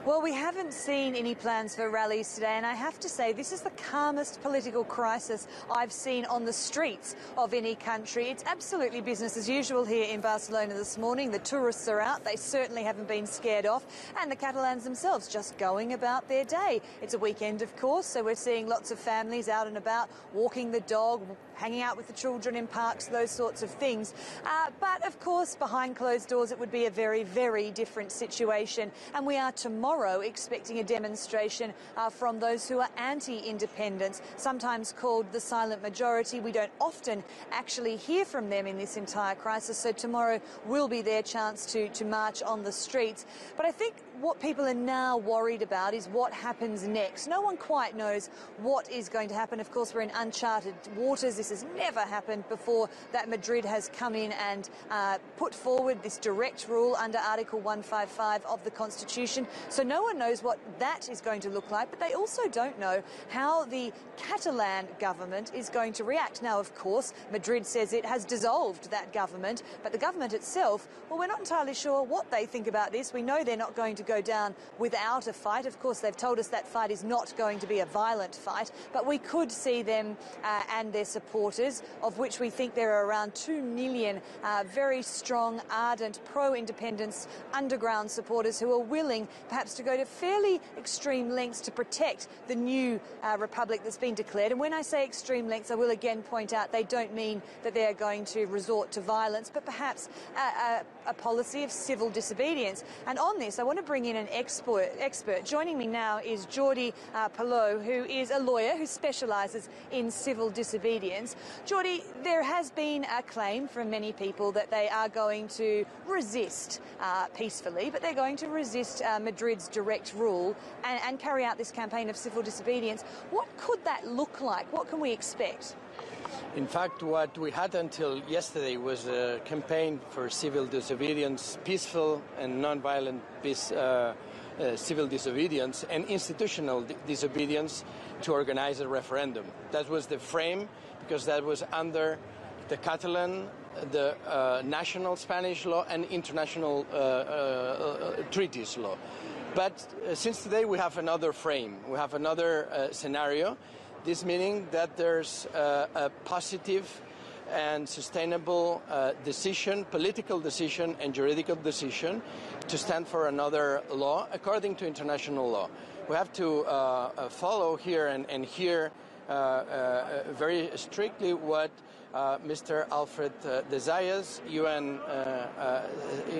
Well, we haven't seen any plans for rallies today, and I have to say this is the calmest political crisis I've seen on the streets of any country. It's absolutely business as usual here in Barcelona this morning. The tourists are out. They certainly haven't been scared off, and the Catalans themselves just going about their day. It's a weekend, of course, so we're seeing lots of families out and about, walking the dog, hanging out with the children in parks, those sorts of things. But, of course, behind closed doors it would be a very, very different situation, and we are tomorrow expecting a demonstration from those who are anti-independence, sometimes called the silent majority. We don't often actually hear from them in this entire crisis, so tomorrow will be their chance to march on the streets. But I think what people are now worried about is what happens next. No one quite knows what is going to happen. Of course, we're in uncharted waters. This has never happened before, that Madrid has come in and put forward this direct rule under Article 155 of the Constitution. So no one knows what that is going to look like, but they also don't know how the Catalan government is going to react. Now, of course, Madrid says it has dissolved that government, but the government itself, well, we're not entirely sure what they think about this. We know they're not going to go down without a fight. Of course, they've told us that fight is not going to be a violent fight, but we could see them and their supporters, of which we think there are around 2 million very strong, ardent, pro-independence underground supporters who are willing perhaps to go to fairly extreme lengths to protect the new republic that's been declared. And when I say extreme lengths, I will again point out they don't mean that they are going to resort to violence, but perhaps a policy of civil disobedience. And on this, I want to bring in an expert. Joining me now is Jordi Palou, who is a lawyer who specialises in civil disobedience. Jordi, there has been a claim from many people that they are going to resist peacefully, but they're going to resist Madrid's direct rule and carry out this campaign of civil disobedience. What could that look like? What can we expect? In fact, what we had until yesterday was a campaign for civil disobedience, peaceful and non-violent civil disobedience and institutional disobedience to organize a referendum. That was the frame, because that was under the Catalan, the national Spanish law and international treaties law. But since today we have another frame, we have another scenario. This meaning that there's a positive and sustainable decision, political decision and juridical decision to stand for another law according to international law. We have to follow here and hear very strictly what Mr. Alfred de Zayas, UN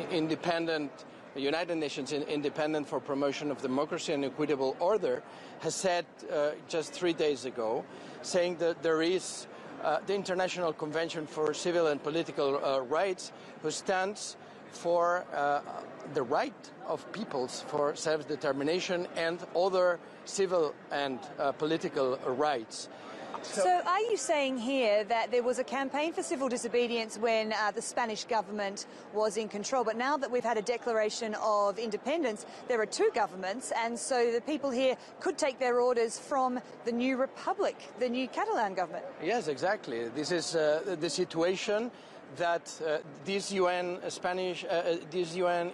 independent, United Nations Independent for Promotion of Democracy and Equitable Order, has said just 3 days ago, saying that there is the International Convention for Civil and Political Rights, who stands for the right of peoples for self-determination and other civil and political rights. So are you saying here that there was a campaign for civil disobedience when the Spanish government was in control, but now that we've had a declaration of independence, there are 2 governments, and so the people here could take their orders from the new republic, the new Catalan government? Yes, exactly. This is the situation that this UN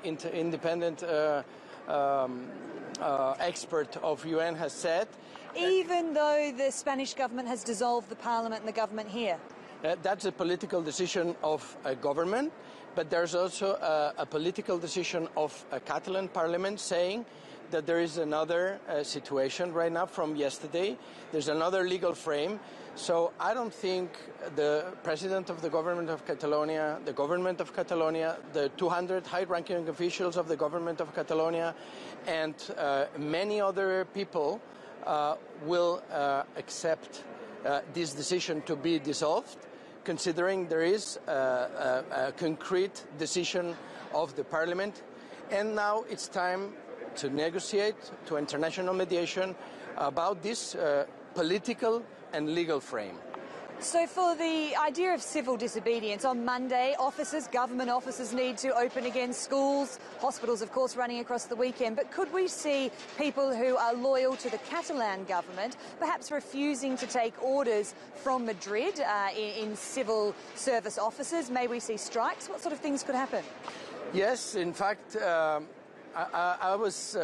independent expert of UN has said. Even though the Spanish government has dissolved the parliament and the government here? That's a political decision of a government, but there's also a political decision of a Catalan Parliament saying that there is another situation right now from yesterday. There's another legal frame. So I don't think the president of the government of Catalonia, the government of Catalonia, the 200 high-ranking officials of the government of Catalonia, and many other people will accept this decision to be dissolved, considering there is a concrete decision of the parliament. And now it's time to negotiate, to international mediation about this political and legal frame. So for the idea of civil disobedience, on Monday, government offices need to open again, schools, hospitals, of course, running across the weekend. But could we see people who are loyal to the Catalan government perhaps refusing to take orders from Madrid in civil service offices? May we see strikes? What sort of things could happen? Yes, in fact, I was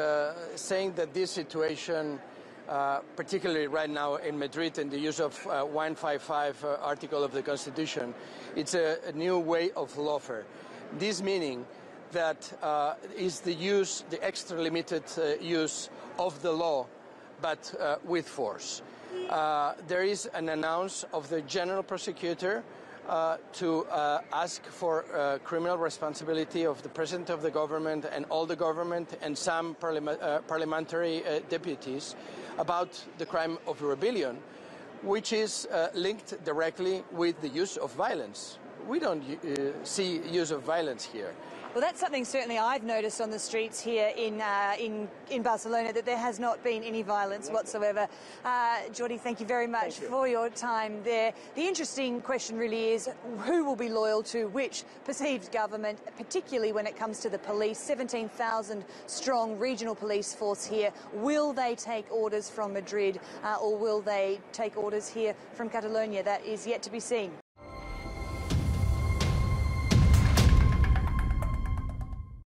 saying that this situation, particularly right now in Madrid and the use of 155 article of the Constitution, it's a new way of lawfare. This meaning that is the extra limited use of the law, but with force. There is an announcement of the General Prosecutor to ask for criminal responsibility of the President of the government and all the government and some parliamentary deputies about the crime of rebellion, which is linked directly with the use of violence. We don't see use of violence here. Well, that's something certainly I've noticed on the streets here in Barcelona, that there has not been any violence whatsoever. Jordi, thank you very much for your time there. The interesting question really is who will be loyal to which perceived government, particularly when it comes to the police. 17,000 strong regional police force here. Will they take orders from Madrid or will they take orders here from Catalonia? That is yet to be seen.